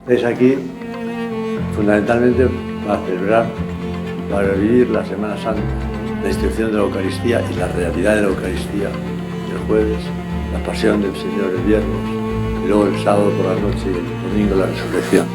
Es aquí fundamentalmente para celebrar, para vivir la Semana Santa, la institución de la Eucaristía y la realidad de la Eucaristía el jueves, la pasión del Señor el viernes y luego el sábado por la noche y el domingo la resurrección.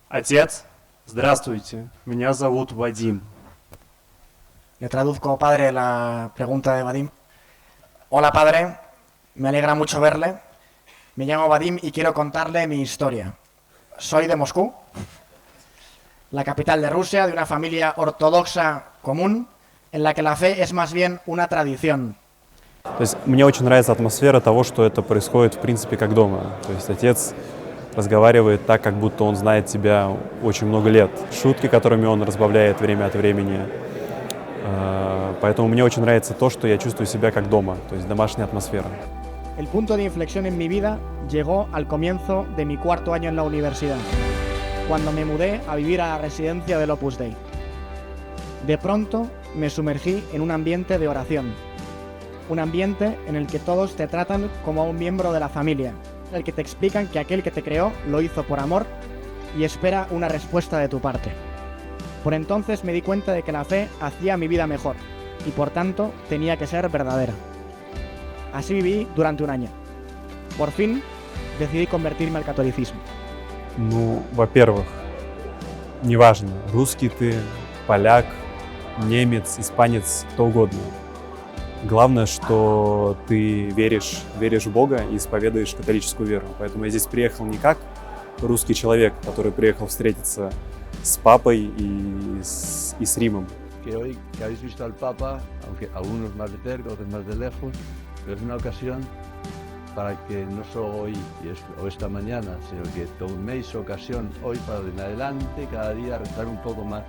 Отец, здравствуйте, меня зовут Вадим. Le traduzco, padre, la pregunta de Vadim. Hola, padre, me alegra mucho verle. Me llamo Vadim y quiero contarle mi historia. Soy de Moscú, la capital de Rusia, de una familia ortodoxa común, en la que la fe es más bien una tradición. То есть мне очень нравится атмосфера того, что это происходит, в принципе, как дома. То есть отец разговаривает так, как будто он знает тебя очень много лет. Шутки, которыми он разбавляет время от времени. Поэтому мне очень нравится то, что я чувствую себя как дома, то есть домашняя атмосфера. El punto de inflexión en mi vida llegó al comienzo de mi cuarto año en la universidad, cuando me mudé a vivir a la residencia del Opus Dei. De pronto me sumergí en un ambiente de oración, un ambiente en el que todos te tratan como a un miembro de la familia, en el que te explican que aquel que te creó lo hizo por amor y espera una respuesta de tu parte. Por entonces me di cuenta de que la fe hacía mi vida mejor y por tanto tenía que ser verdadera. Así viví durante un año. Por fin decidí convertirme al catolicismo. Ну, во-первых, неважно, русский ты, поляк, немец, испанец, кто угодно. Главное, что ты веришь в Бога и исповедуешь католическую веру. Поэтому я здесь приехал не как русский человек, который приехал встретиться с папой и с Римом. Que hoy que habéis visto al Papa, aunque algunos más de cerca, otros más de lejos, pero es una ocasión para que no solo hoy o esta mañana, sino que toméis ocasión hoy para de en adelante cada día rezar un poco más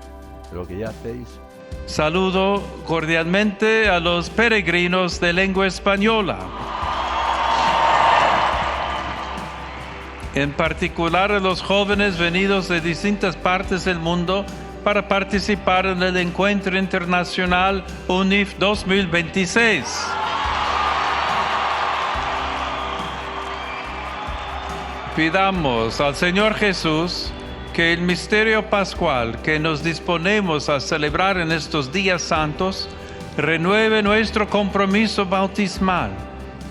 de lo que ya hacéis. Saludo cordialmente a los peregrinos de lengua española, en particular a los jóvenes venidos de distintas partes del mundo para participar en el Encuentro Internacional UNIF 2026. Pidamos al Señor Jesús que el misterio pascual que nos disponemos a celebrar en estos días santos renueve nuestro compromiso bautismal,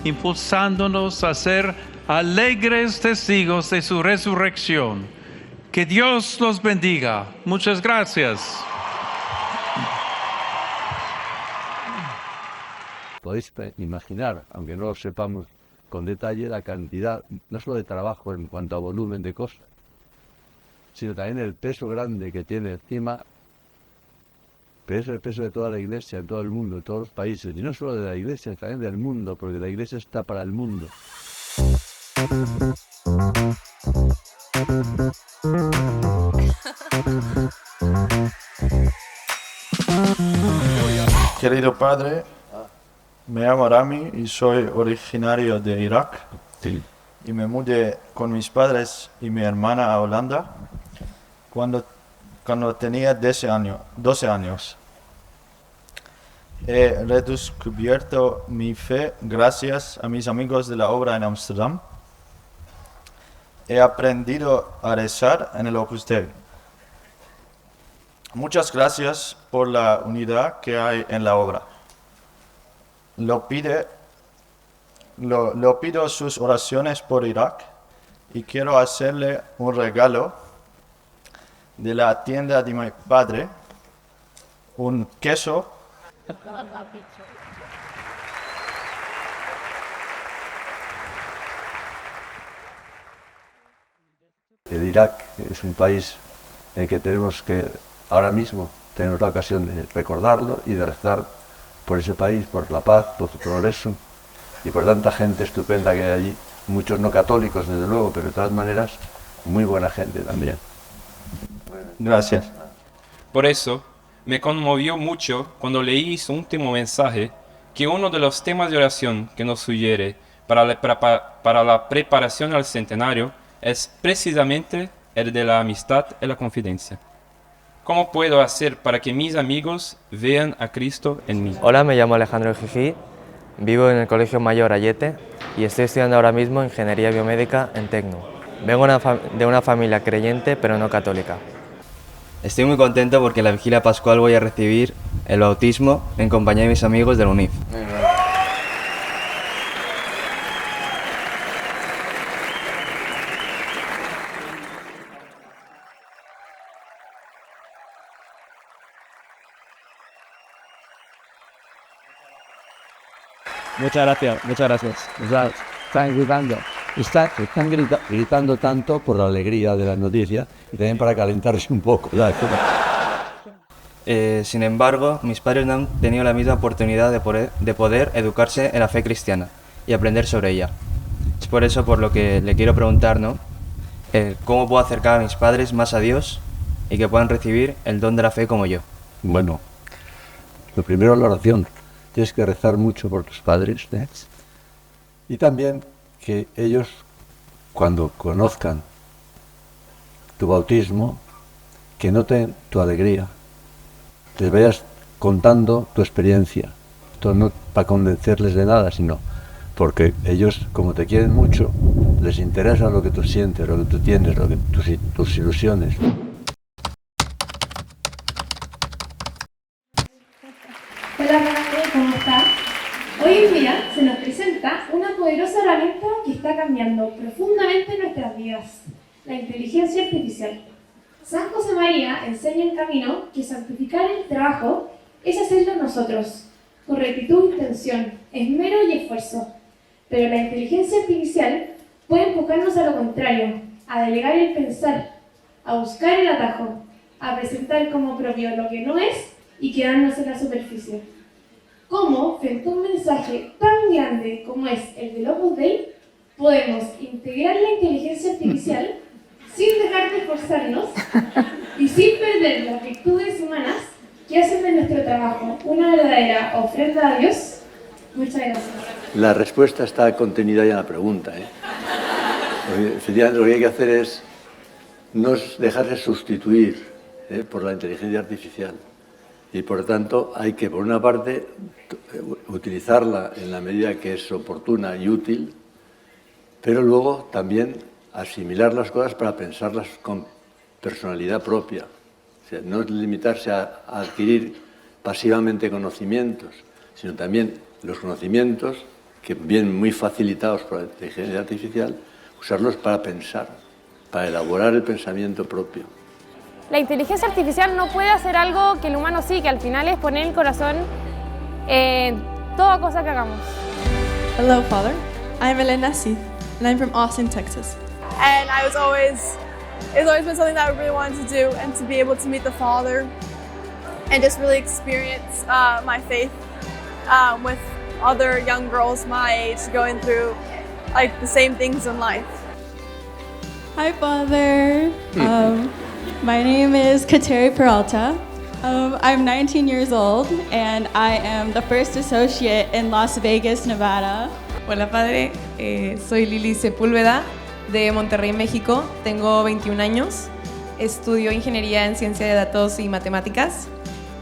impulsándonos a ser alegres testigos de su resurrección. Que Dios los bendiga. Muchas gracias. Podéis imaginar, aunque no lo sepamos con detalle, la cantidad, no solo de trabajo en cuanto a volumen de cosas, sino también el peso grande que tiene encima, pero es el peso de toda la Iglesia, en todo el mundo, en todos los países, y no solo de la Iglesia, también del mundo, porque la Iglesia está para el mundo. Querido padre, me llamo Rami y soy originario de Irak. Sí. Y me mudé con mis padres y mi hermana a Holanda cuando tenía 12 años. He redescubierto mi fe gracias a mis amigos de la obra en Ámsterdam. He aprendido a rezar en el Opus Dei. Muchas gracias por la unidad que hay en la obra. Lo pido sus oraciones por Irak y quiero hacerle un regalo de la tienda de mi padre, un queso El Irak es un país en el que tenemos que, ahora mismo, tenemos la ocasión de recordarlo y de rezar por ese país, por la paz, por su progreso y por tanta gente estupenda que hay allí. Muchos no católicos, desde luego, pero de todas maneras, muy buena gente también. Gracias. Por eso, me conmovió mucho cuando leí su último mensaje, que uno de los temas de oración que nos sugiere para la preparación al centenario es precisamente el de la amistad y la confidencia. ¿Cómo puedo hacer para que mis amigos vean a Cristo en mí? Hola, me llamo Alejandro Gigi, vivo en el Colegio Mayor Ayete y estoy estudiando ahora mismo Ingeniería Biomédica en Tecno. Vengo de una familia creyente pero no católica. Estoy muy contento porque en la vigilia pascual voy a recibir el bautismo en compañía de mis amigos del UNIF. Muchas gracias, muchas gracias. O sea, están gritando tanto por la alegría de las noticias y también para calentarse un poco. ¿Sabes? Sin embargo, mis padres no han tenido la misma oportunidad de poder educarse en la fe cristiana y aprender sobre ella. Es por eso por lo que le quiero preguntar, ¿no? ¿Cómo puedo acercar a mis padres más a Dios y que puedan recibir el don de la fe como yo? Bueno, lo primero la oración. Tienes que rezar mucho por tus padres, ¿eh? Y también que ellos, cuando conozcan tu bautismo, que noten tu alegría, les vayas contando tu experiencia. Esto no para convencerles de nada, sino porque ellos, como te quieren mucho, les interesa lo que tú sientes, lo que tú tienes, lo que tus ilusiones. Hola, padre, ¿cómo está? Hoy en día se nos presenta una poderosa herramienta que está cambiando profundamente nuestras vidas, la inteligencia artificial. San José María enseña en Camino que santificar el trabajo es hacerlo nosotros, con rectitud, intención, esmero y esfuerzo. Pero la inteligencia artificial puede empujarnos a lo contrario, a delegar el pensar, a buscar el atajo, a presentar como propio lo que no es y quedarnos en la superficie. ¿Cómo, frente a un mensaje tan grande como es el del Opus Dei, podemos integrar la inteligencia artificial sin dejar de esforzarnos y sin perder las virtudes humanas que hacen de nuestro trabajo una verdadera ofrenda a Dios? Muchas gracias. La respuesta está contenida ya en la pregunta, ¿eh? Efectivamente, lo que hay que hacer es no dejarse sustituir por la inteligencia artificial. Y por lo tanto hay que, por una parte, utilizarla en la medida que es oportuna y útil, pero luego también asimilar las cosas para pensarlas con personalidad propia. O sea, no es limitarse a adquirir pasivamente conocimientos, sino también los conocimientos, que vienen muy facilitados por la inteligencia artificial, usarlos para pensar, para elaborar el pensamiento propio. La inteligencia artificial no puede hacer algo que el humano sí, que al final es poner el corazón en toda cosa que hagamos. Hello, Father. I'm Elena Seith, and I'm from Austin, Texas. And it's always been something that I really wanted to do, and to be able to meet the Father and just really experience my faith with other young girls my age going through like the same things in life. Hi, Father. My name is Kateri Peralta. I'm 19 years old and I am the first associate in Las Vegas, Nevada. Hola, Padre. Soy Lili Sepúlveda de Monterrey, México. Tengo 21 años. Estudio Ingeniería en Ciencia de Datos y Matemáticas.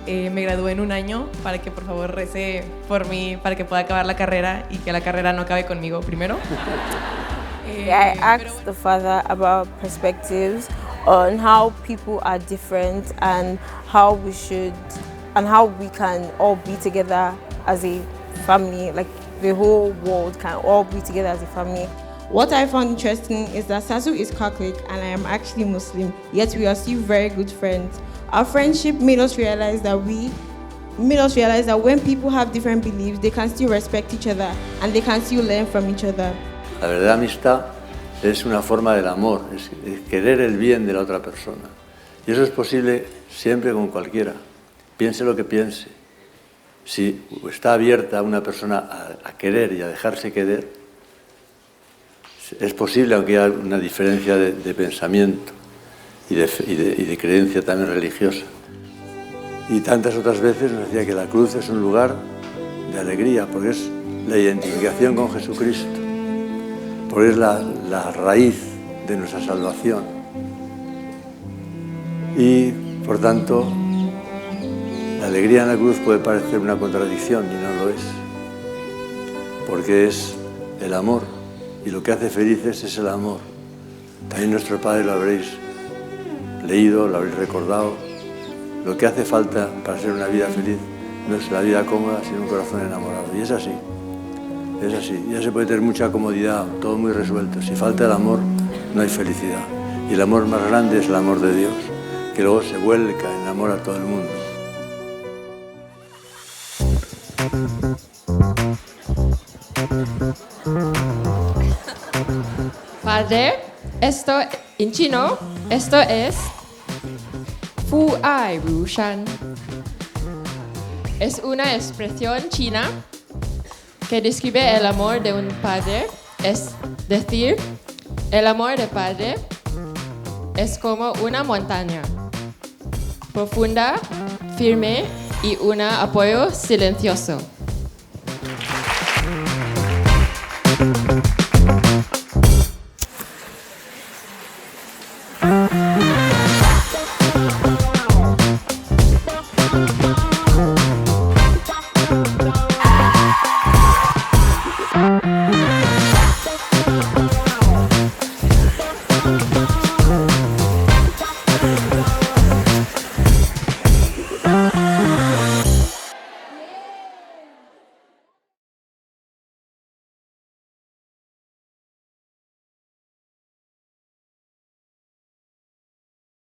Me gradué en un año para que por favor rece por mí para que pueda acabar la carrera y que la carrera no acabe conmigo primero. I asked the Father about perspectives on how people are different and how we can all be together as a family, like the whole world can all be together as a family. What I found interesting is that Sasu is Catholic and I am actually Muslim, yet we are still very good friends. Our friendship made us realize that when people have different beliefs, they can still respect each other and they can still learn from each other. La verdadera amistad es una forma del amor, es querer el bien de la otra persona. Y eso es posible siempre con cualquiera, piense lo que piense. Si está abierta una persona a querer y a dejarse querer, es posible, aunque haya una diferencia de pensamiento y de creencia también religiosa. Y tantas otras veces nos decía que la cruz es un lugar de alegría, porque es la identificación con Jesucristo, porque es la raíz de nuestra salvación. Y, por tanto, la alegría en la cruz puede parecer una contradicción y no lo es, porque es el amor, y lo que hace felices es el amor. También nuestro Padre lo habréis leído, lo habréis recordado. Lo que hace falta para ser una vida feliz no es la vida cómoda, sino un corazón enamorado. Y es así, es así. Ya se puede tener mucha comodidad, todo muy resuelto. Si falta el amor, no hay felicidad. Y el amor más grande es el amor de Dios, que luego se vuelca, enamora a todo el mundo. Padre, esto en chino, esto es Fu Ai Ru Shan. Es una expresión china que describe el amor de un padre, es decir, el amor de padre es como una montaña, profunda, firme y un apoyo silencioso.